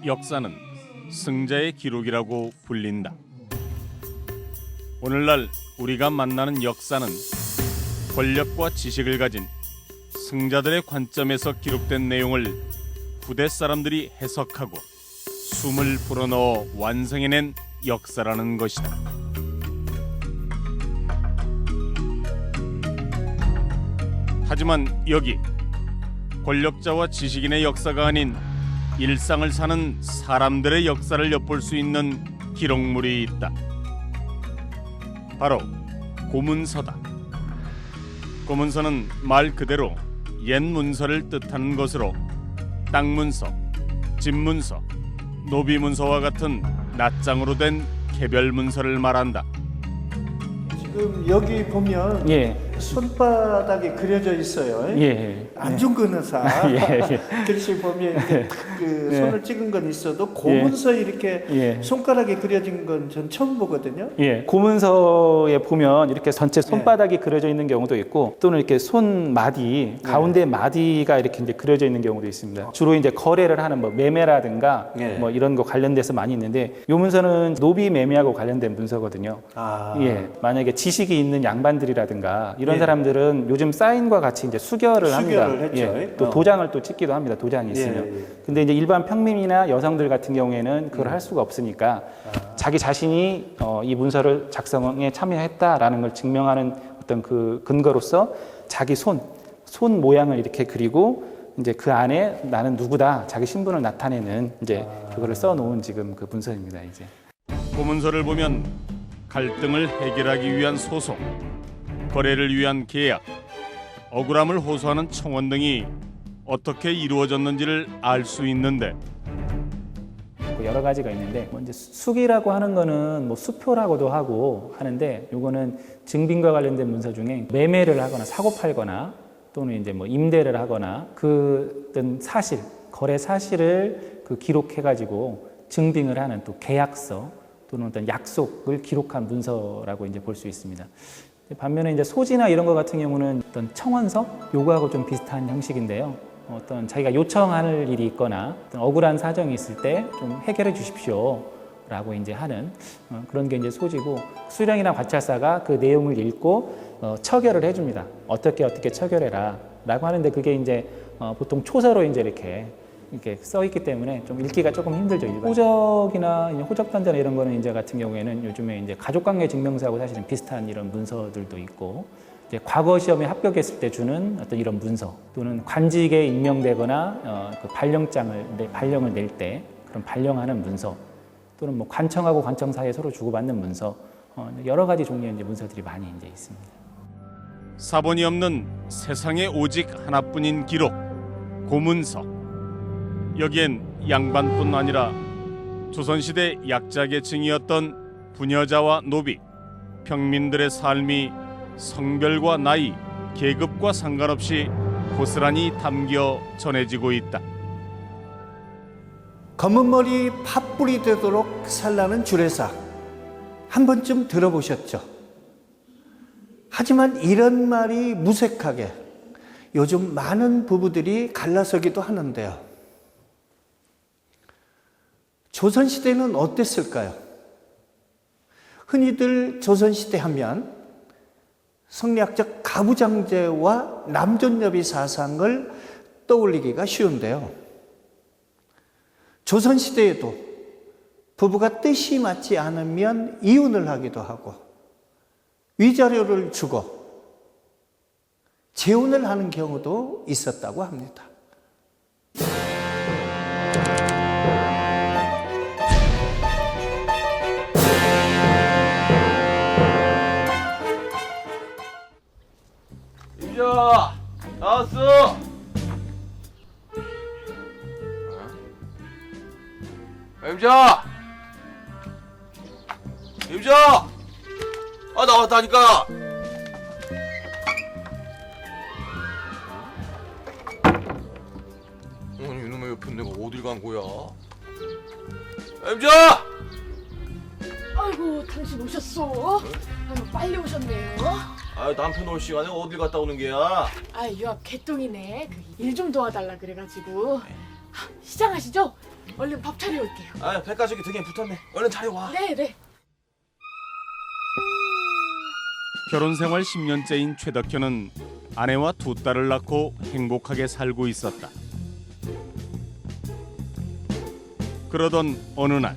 역사는 승자의 기록이라고 불린다. 오늘날 우리가 만나는 역사는 권력과 지식을 가진 승자들의 관점에서 기록된 내용을 후대 사람들이 해석하고 숨을 불어넣어 완성해낸 역사라는 것이다. 하지만 여기 권력자와 지식인의 역사가 아닌 일상을 사는 사람들의 역사를 엿볼 수 있는 기록물이 있다. 바로 고문서다. 고문서는 말 그대로 옛 문서를 뜻하는 것으로 땅문서, 집문서, 노비문서와 같은 낱장으로 된 개별 문서를 말한다. 지금 여기 보면 손바닥이 그려져 있어요. 안중근의사 글씨 보면 이렇게 그 손을 찍은 건 있어도 고문서에 이렇게 손가락이 그려진 건 전 처음 보거든요. 고문서에 보면 이렇게 전체 손바닥이 그려져 있는 경우도 있고, 또는 이렇게 손마디 가운데 마디가 이렇게 이제 그려져 있는 경우도 있습니다. 주로 이제 거래를 하는 뭐 매매라든가 뭐 이런 거 관련돼서 많이 있는데, 요 문서는 노비 매매하고 관련된 문서거든요. 만약에 지식이 있는 양반들이라든가 이런 사람들은 요즘 사인과 같이 이제 수결을 합니다. 또 도장을 또 찍기도 합니다. 도장이 있으면. 근데 이제 일반 평민이나 여성들 같은 경우에는 그걸 할 수가 없으니까 자기 자신이 이 문서를 작성에 참여했다라는 걸 증명하는 어떤 그 근거로서 자기 손 모양을 이렇게 그리고 이제 그 안에 나는 누구다, 자기 신분을 나타내는 이제 그거를 써놓은 지금 그 문서입니다. 이제 고문서를 보면 갈등을 해결하기 위한 소송, 거래를 위한 계약, 억울함을 호소하는 청원 등이 어떻게 이루어졌는지를 알 수 있는데, 여러 가지가 있는데, 먼저 수기라고 하는 거는 뭐 수표라고도 하고 하는데, 요거는 증빙과 관련된 문서 중에 매매를 하거나 사고 팔거나 또는 이제 뭐 임대를 하거나 그 어떤 사실, 거래 사실을 그 기록해가지고 증빙을 하는 또 계약서 또는 어떤 약속을 기록한 문서라고 이제 볼 수 있습니다. 반면에 이제 소지나 이런 것 같은 경우는 어떤 청원서, 요거하고 좀 비슷한 형식인데요. 어떤 자기가 요청할 일이 있거나 어떤 억울한 사정이 있을 때 좀 해결해 주십시오 라고 이제 하는 그런 게 이제 소지고, 수령이나 관찰사가 그 내용을 읽고 처결을 해줍니다. 어떻게 처결해라 라고 하는데, 그게 이제 보통 초서로 이제 이렇게 써 있기 때문에 좀 읽기가 조금 힘들죠. 일반. 호적이나 호적단자나 이런 거는 이제 같은 경우에는 요즘에 이제 가족관계 증명서하고 사실은 비슷한 이런 문서들도 있고, 이제 과거 시험에 합격했을 때 주는 어떤 이런 문서, 또는 관직에 임명되거나 그 발령을 낼 때 그런 발령하는 문서, 또는 뭐 관청하고 관청 사이에 서로 주고받는 문서, 여러 가지 종류의 이제 문서들이 많이 이제 있습니다. 사본이 없는 세상에 오직 하나뿐인 기록, 고문서. 여기엔 양반뿐 아니라 조선시대 약자계층이었던 부녀자와 노비, 평민들의 삶이 성별과 나이, 계급과 상관없이 고스란히 담겨 전해지고 있다. 검은 머리 팥불이 되도록 살라는 주례사 한 번쯤 들어보셨죠? 하지만 이런 말이 무색하게 요즘 많은 부부들이 갈라서기도 하는데요. 조선시대는 어땠을까요? 흔히들 조선시대 하면 성리학적 가부장제와 남존여비 사상을 떠올리기가 쉬운데요. 조선시대에도 부부가 뜻이 맞지 않으면 이혼을 하기도 하고, 위자료를 주고 재혼을 하는 경우도 있었다고 합니다. 임자 나왔어. 임자 나왔다니까. 아니 이놈의 옆에 내가 어딜 간 거야? 임자. 아이고, 당신 오셨어? 아이고, 빨리 오셨네요. 아 남편 올 시간에 어딜 갔다 오는 게야? 아, 요 앞 개똥이네. 일 좀 도와달라 그래가지고. 시장 아시죠? 얼른 밥 차려올게요. 아, 백가족이 등에 붙었네. 얼른 차려와. 네. 결혼 생활 10년째인 최덕현은 아내와 두 딸을 낳고 행복하게 살고 있었다. 그러던 어느 날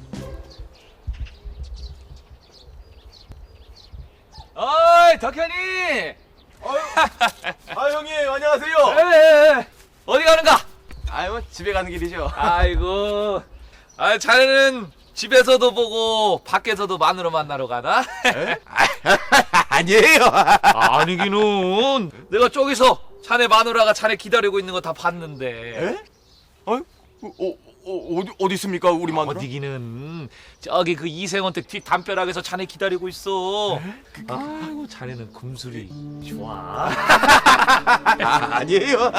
어이 덕현이. 아, 형님 안녕하세요. 에, 어디 가는가? 아유, 집에 가는 길이죠. 아이고. 아 자네는 집에서도 보고 밖에서도 마누라 만나러 가나? 아니에요. 아니기는 내가 저기서 자네 마누라가 자네 기다리고 있는 거 다 봤는데. 어디 있습니까, 우리 마누라? 어디기는 저기 그 이생원댁 뒷 담벼락에서 자네 기다리고 있어. 아이고 자네는 금술이 좋아. 아니에요.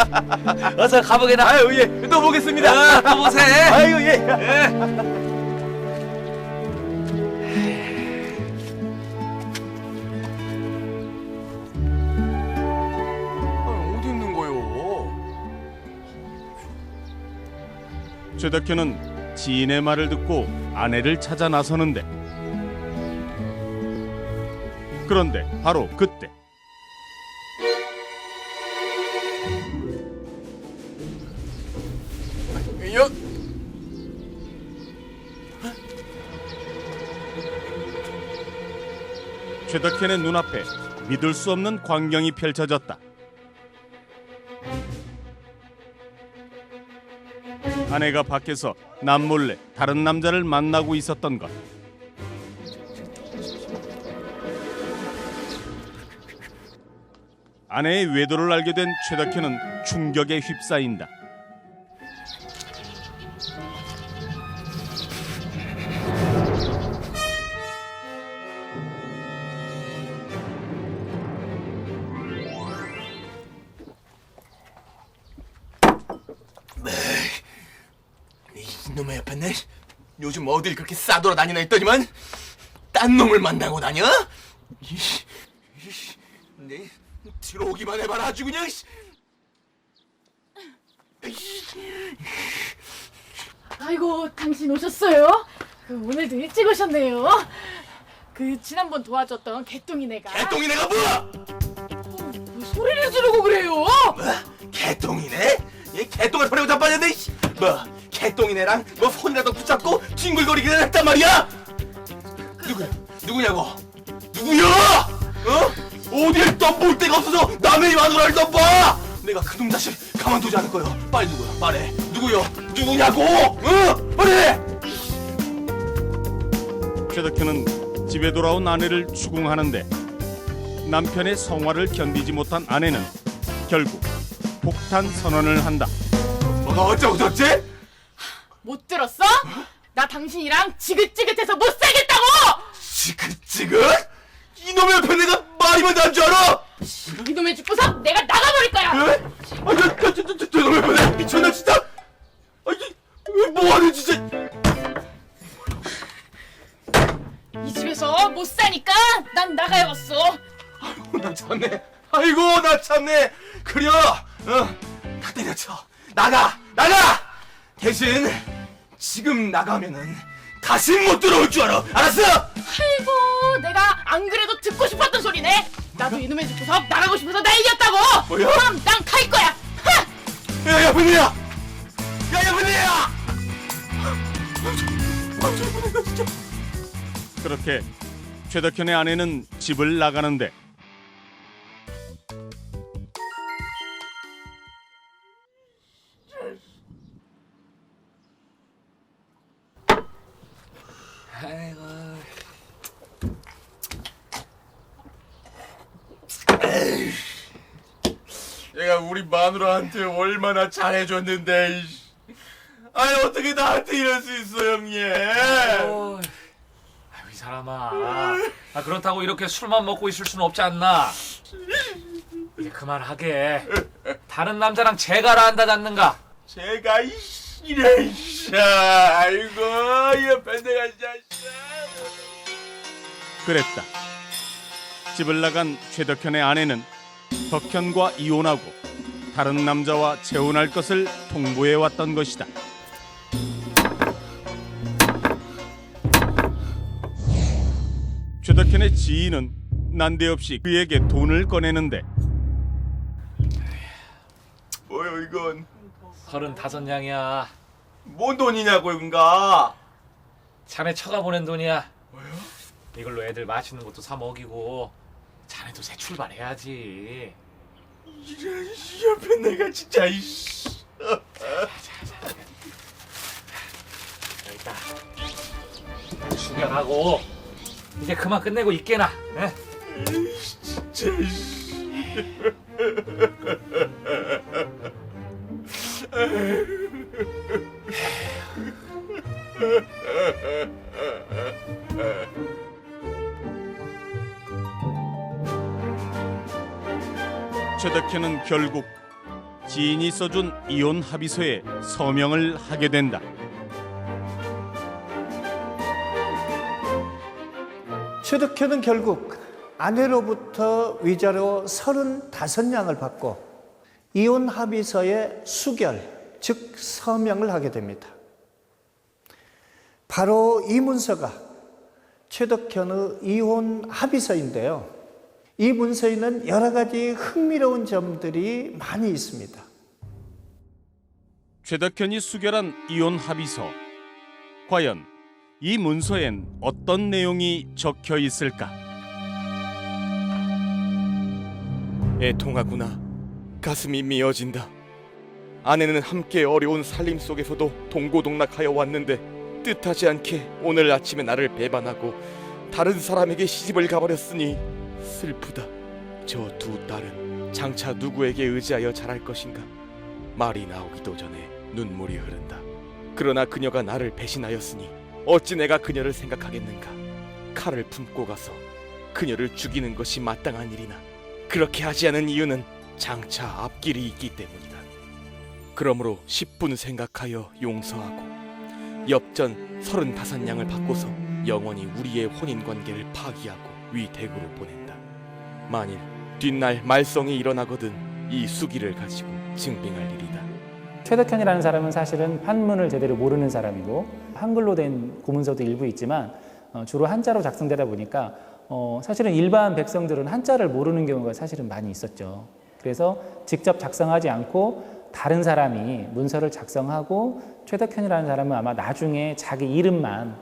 어서 가보게나. 아유, 예, 또 보겠습니다. 또 보세. 아이고, 예. 어디 있는 거요? 최덕현은 지인의 말을 듣고 아내를 찾아 나서는데 그런데 바로 그때 여, 최덕현의 눈앞에 믿을 수 없는 광경이 펼쳐졌다. 아내가 밖에서 남몰래 다른 남자를 만나고 있었던 것. 아내의 외도를 알게 된 최덕현은 충격에 휩싸인다. 이놈의 옆에 요즘 어딜 그렇게 싸돌아다니나 했더니만 딴 놈을 만나고 다녀? 네, 들어오기만 해봐라 아주 그냥. 아이고, 당신 오셨어요? 오늘도 일찍 오셨네요. 지난번 도와줬던 개똥이네가. 개똥이네가 뭐야? 뭐 소리를 지르고 그래요? 뭐? 개똥이네? 얘 개똥을 버리고 자빠졌네. 뭐 개똥이네랑 뭐 손이라도 붙잡고 뒹굴거리기는 했단 말이야? 누구냐고? 누구야? 어딜 덤볼 데가 없어서 남의 마누라를 덤봐! 내가 그놈 자식 가만두지 않을 거요. 빨리 누구야? 말해. 누구요? 누구냐고? 말해! 최덕현은 집에 돌아온 아내를 추궁하는데 남편의 성화를 견디지 못한 아내는 결국 폭탄 선언을 한다. 너가 어쩌고 저쩌지? 못 들었어? 나 당신이랑 지긋지긋해서 못 살겠다고! 지긋지긋? 이놈의 옆에 내가 말이면 난 줄 알아? 이놈의 집구석 내가 나가버릴 거야! 저놈의 옆에 내가 미쳤나 진짜? 왜 뭐하는 진짜? 이 집에서 못 사니까 난 나가야겠어. 아이고 나 참네. 아이고 나 참네. 그려. 다 때려쳐. 나가. 대신 지금 나가면은 다시 못 들어올 줄 알아. 알았어? 아이고, 내가 안 그래도 듣고 싶었던 소리네. 나도 이놈의 집구석 나가고 싶어서 난리였다고. 뭐야? 그럼 난 갈 거야. 야 분이야. 야 분이야. 진짜. 그렇게 최덕현의 아내는 집을 나가는데 얘가 우리 마누라한테 얼마나 잘해줬는데. 아니 어떻게 나한테 이럴 수 있어 형님? 아유, 이 사람아. 그렇다고 이렇게 술만 먹고 있을 수는 없지 않나? 이제 그만하게. 다른 남자랑 재가라 한다 않는가? 제가 이래 아이고 옆에 내가 진짜. 그랬다. 집을 나간 최덕현의 아내는 덕현과 이혼하고 다른 남자와 재혼할 것을 통보해 왔던 것이다. 최덕현의 지인은 난데없이 그에게 돈을 꺼내는데 뭐요 이건? 35냥이야. 뭔 돈이냐고 이건가? 자네 처가 보낸 돈이야. 뭐요? 이걸로 애들 맛있는 것도 사 먹이고 자네도 새 출발해야지. 이런 옆에 내가 진짜 이씨. 여기다 수련하고 이제 그만 끝내고 있게나. 에? 진짜 이씨. 최덕현은 결국 지인이 써준 이혼 합의서에 서명을 하게 된다. 최덕현은 결국 아내로부터 위자료 35냥을 받고 이혼 합의서에 수결, 즉 서명을 하게 됩니다. 바로 이 문서가 최덕현의 이혼 합의서인데요. 이 문서에는 여러 가지 흥미로운 점들이 많이 있습니다. 최덕현이 수결한 이혼 합의서. 과연 이 문서엔 어떤 내용이 적혀 있을까? 애통하구나. 가슴이 미어진다. 아내는 함께 어려운 살림 속에서도 동고동락하여 왔는데 뜻하지 않게 오늘 아침에 나를 배반하고 다른 사람에게 시집을 가버렸으니 슬프다. 저 두 딸은 장차 누구에게 의지하여 자랄 것인가? 말이 나오기도 전에 눈물이 흐른다. 그러나 그녀가 나를 배신하였으니 어찌 내가 그녀를 생각하겠는가? 칼을 품고 가서 그녀를 죽이는 것이 마땅한 일이나 그렇게 하지 않은 이유는 장차 앞길이 있기 때문이다. 그러므로 10분 생각하여 용서하고 엽전 35냥을 받고서 영원히 우리의 혼인관계를 파기하고 위댁으로 보낸다. 만일 뒷날 말썽이 일어나거든 이 수기를 가지고 증빙할 일이다. 최덕현이라는 사람은 사실은 한문을 제대로 모르는 사람이고 한글로 된 고문서도 일부 있지만 주로 한자로 작성되다 보니까 사실은 일반 백성들은 한자를 모르는 경우가 사실은 많이 있었죠. 그래서 직접 작성하지 않고 다른 사람이 문서를 작성하고 최덕현이라는 사람은 아마 나중에 자기 이름만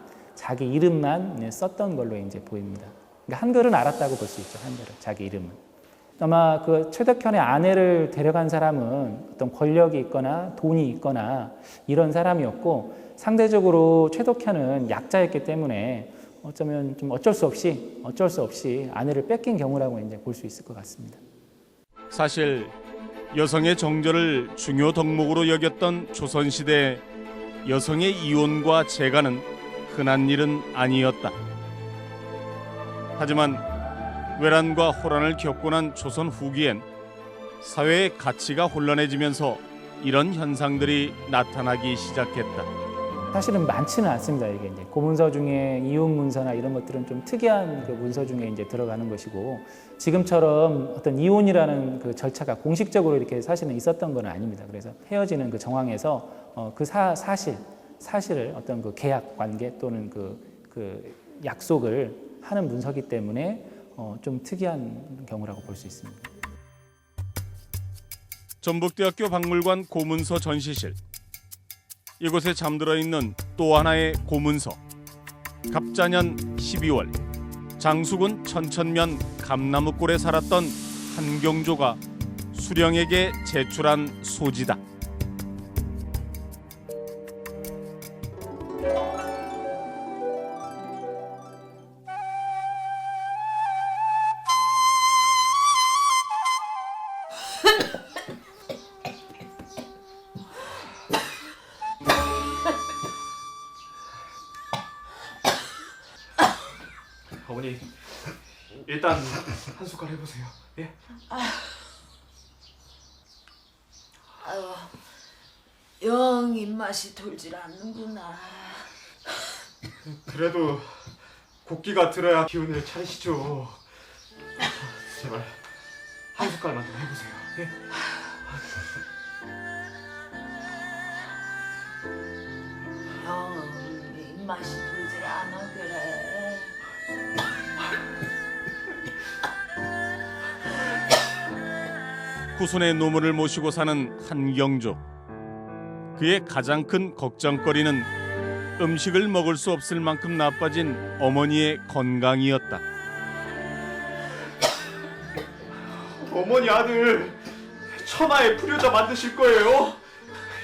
썼던 걸로 이제 보입니다. 그러니까 한글은 알았다고 볼 수 있죠. 한글은 자기 이름은. 아마 그 최덕현의 아내를 데려간 사람은 어떤 권력이 있거나 돈이 있거나 이런 사람이었고 상대적으로 최덕현은 약자였기 때문에 어쩌면 좀 어쩔 수 없이 아내를 뺏긴 경우라고 이제 볼 수 있을 것 같습니다. 사실 여성의 정절을 중요 덕목으로 여겼던 조선시대 여성의 이혼과 재간은 흔한 일은 아니었다. 하지만 외란과 호란을 겪고 난 조선 후기엔 사회의 가치가 혼란해지면서 이런 현상들이 나타나기 시작했다. 사실은 많지는 않습니다. 이게 이제 고문서 중에 이혼 문서나 이런 것들은 좀 특이한 그 문서 중에 이제 들어가는 것이고 지금처럼 어떤 이혼이라는 그 절차가 공식적으로 이렇게 사실은 있었던 건 아닙니다. 그래서 헤어지는 그 정황에서 그 사실을 어떤 그 계약 관계 또는 그 약속을 하는 문서기 때문에 좀 특이한 경우라고 볼 수 있습니다. 전북대학교 박물관 고문서 전시실. 이곳에 잠들어 있는 또 하나의 고문서. 갑자년 12월 장수군 천천면 감나무골에 살았던 한경조가 수령에게 제출한 소지다. 어머니 일단 한 숟갈 해보세요. 예? 아유, 영 입맛이 돌질 않는구나. 그래도 곡기가 들어야 기운을 차리시죠. 제발 한 숟갈만 더 해보세요. 예? 영 입맛이 돌질 않아 그래. 후손의 노문을 모시고 사는 한경조. 그의 가장 큰 걱정거리는 음식을 먹을 수 없을 만큼 나빠진 어머니의 건강이었다. 어머니 아들 천하의 불효자 만드실 거예요?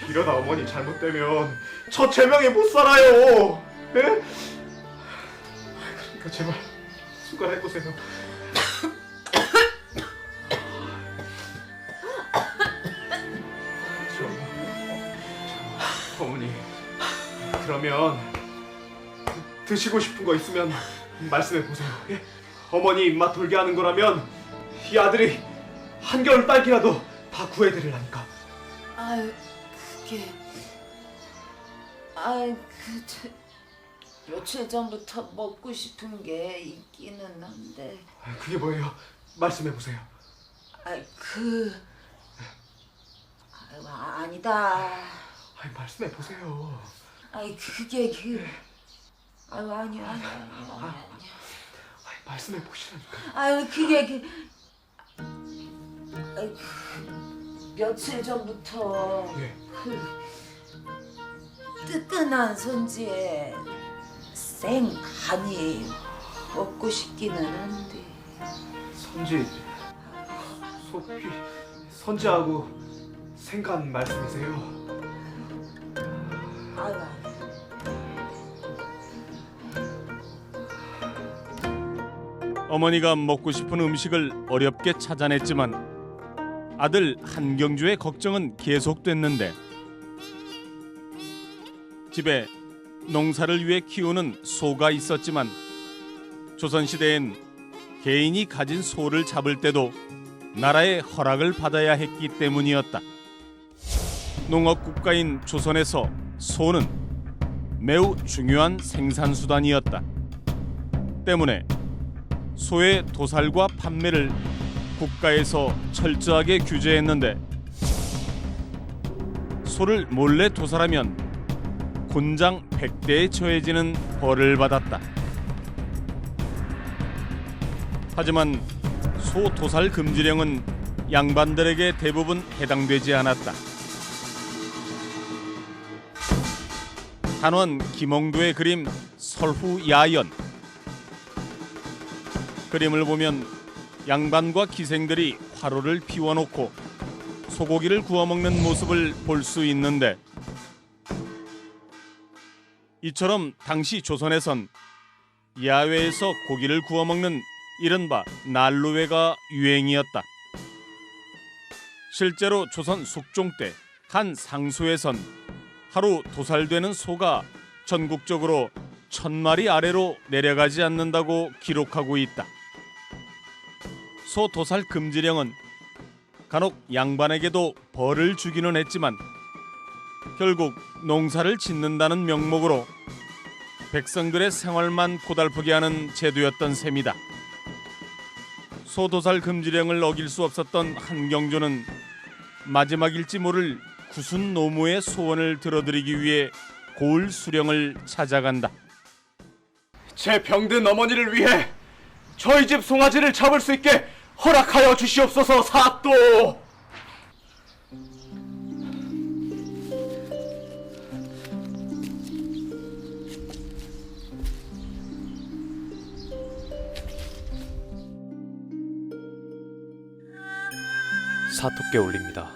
이러다 어머니 잘못되면 저 제명에 못 살아요. 네? 그러니까 제발 수고해보세요. 어머니, 그러면 드시고 싶은 거 있으면 말씀해 보세요. 예? 어머니 입맛 돌게 하는 거라면 이 아들이 한겨울 딸기라도 다 구해드리라니까. 아유, 그게... 아이, 며칠 전부터 먹고 싶은 게 있기는 한데... 그게 뭐예요? 말씀해 보세요. 아이, 아유, 아니다. 아니, 말씀해 보세요. 아이, 그게 아유, 아니야. 아니, 말씀해 보시라니까. 아유, 그게 아이, 며칠 전부터 예. 뜨끈한 선지에 생간이 먹고 싶기는 한데. 소피, 선지하고 생간 말씀이세요? 아유, 어머니가 먹고 싶은 음식을 어렵게 찾아냈지만 아들 한경주의 걱정은 계속됐는데 집에 농사를 위해 키우는 소가 있었지만 조선시대엔 개인이 가진 소를 잡을 때도 나라의 허락을 받아야 했기 때문이었다. 농업 국가인 조선에서 소는 매우 중요한 생산수단이었다. 때문에 소의 도살과 판매를 국가에서 철저하게 규제했는데 소를 몰래 도살하면 곤장 100대에 처해지는 벌을 받았다. 하지만 소 도살 금지령은 양반들에게 대부분 해당되지 않았다. 한원 김홍도의 그림 설후야연. 그림을 보면 양반과 기생들이 화로를 피워놓고 소고기를 구워 먹는 모습을 볼 수 있는데 이처럼 당시 조선에선 야외에서 고기를 구워 먹는 이른바 난로회가 유행이었다. 실제로 조선 숙종 때 한 상소에선 하루 도살되는 소가 전국적으로 1000마리 아래로 내려가지 않는다고 기록하고 있다. 소 도살 금지령은 간혹 양반에게도 벌을 주기는 했지만 결국 농사를 짓는다는 명목으로 백성들의 생활만 고달프게 하는 제도였던 셈이다. 소 도살 금지령을 어길 수 없었던 한경조는 마지막일지 모를 구순 노무의 소원을 들어드리기 위해 고을 수령을 찾아간다. 제 병든 어머니를 위해 저희 집 송아지를 잡을 수 있게 허락하여 주시옵소서. 사또. 사토께 올립니다.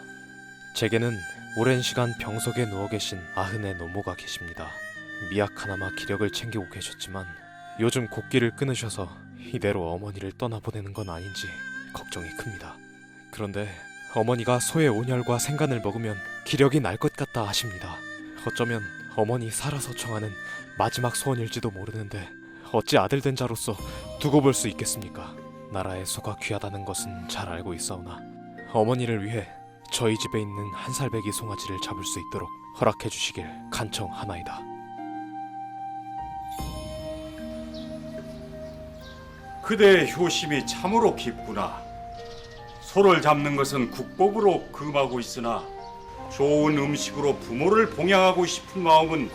제게는 오랜 시간 병석에 누워 계신 아흔의 노모가 계십니다. 미약하나마 기력을 챙기고 계셨지만 요즘 곡기를 끊으셔서 이대로 어머니를 떠나보내는 건 아닌지 걱정이 큽니다. 그런데 어머니가 소의 온혈과 생간을 먹으면 기력이 날 것 같다 하십니다. 어쩌면 어머니 살아서 청하는 마지막 소원일지도 모르는데 어찌 아들 된 자로서 두고 볼 수 있겠습니까? 나라의 소가 귀하다는 것은 잘 알고 있사오나 어머니를 위해 저희 집에 있는 한살배기 송아지를 잡을 수 있도록 허락해 주시길 간청하나이다. 그대의 효심이 참으로 깊구나. 소를 잡는 것은 국법으로 금하고 있으나 좋은 음식으로 부모를 봉양하고 싶은 마음은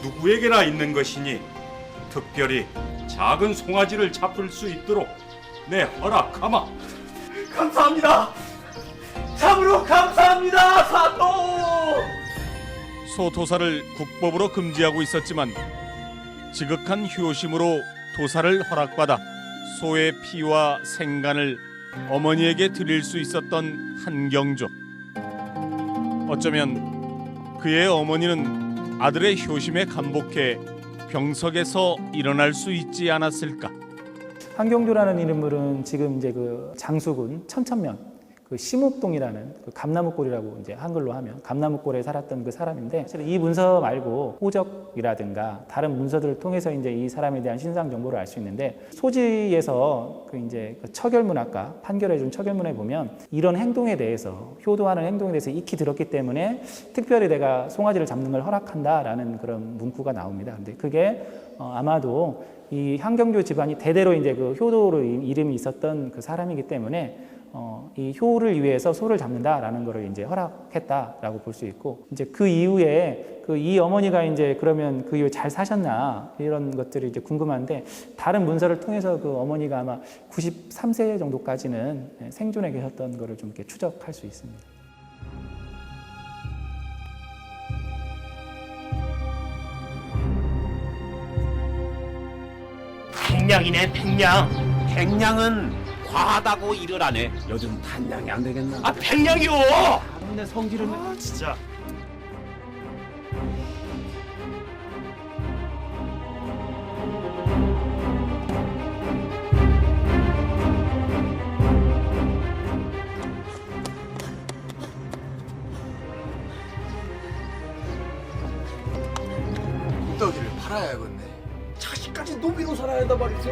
누구에게나 있는 것이니 특별히 작은 송아지를 잡을 수 있도록 내 허락하마. 감사합니다. 참으로 감사합니다, 사또. 소토사를 국법으로 금지하고 있었지만 지극한 효심으로 도사를 허락받아 소의 피와 생간을 어머니에게 드릴 수 있었던 한경조. 어쩌면 그의 어머니는 아들의 효심에 감복해 병석에서 일어날 수 있지 않았을까. 한경조라는 인물은 지금 이제 그 장수군 천천면 그 심옥동이라는 그 감나무골이라고 이제 한글로 하면 감나무골에 살았던 그 사람인데, 사실 이 문서 말고 호적이라든가 다른 문서들을 통해서 이제 이 사람에 대한 신상 정보를 알 수 있는데, 소지에서 그 이제 그 처결문학과 판결해준 처결문에 보면 이런 행동에 대해서, 효도하는 행동에 대해서 익히 들었기 때문에 특별히 내가 송아지를 잡는 걸 허락한다라는 그런 문구가 나옵니다. 근데 그게 아마도 이 한경조 집안이 대대로 이제 그 효도로 이름이 있었던 그 사람이기 때문에 이 효를 위해서 소를 잡는다라는 것을 이제 허락했다라고 볼 수 있고, 이제 그 이후에 그 이 어머니가 이제 그러면 그 이후에 잘 사셨나 이런 것들이 이제 궁금한데, 다른 문서를 통해서 그 어머니가 아마 93세 정도까지는 생존해 계셨던 것을 좀 이렇게 추적할 수 있습니다. 백냥이네, 백냥. 백냥은 과하다고 일을 안 해. 요즘 단냥이 안 되겠나? 아, 백냥이요! 내 성질은. 아, 진짜. 떡이를 팔아야겠네. 자식까지 노비로 살아야 한단 말이지.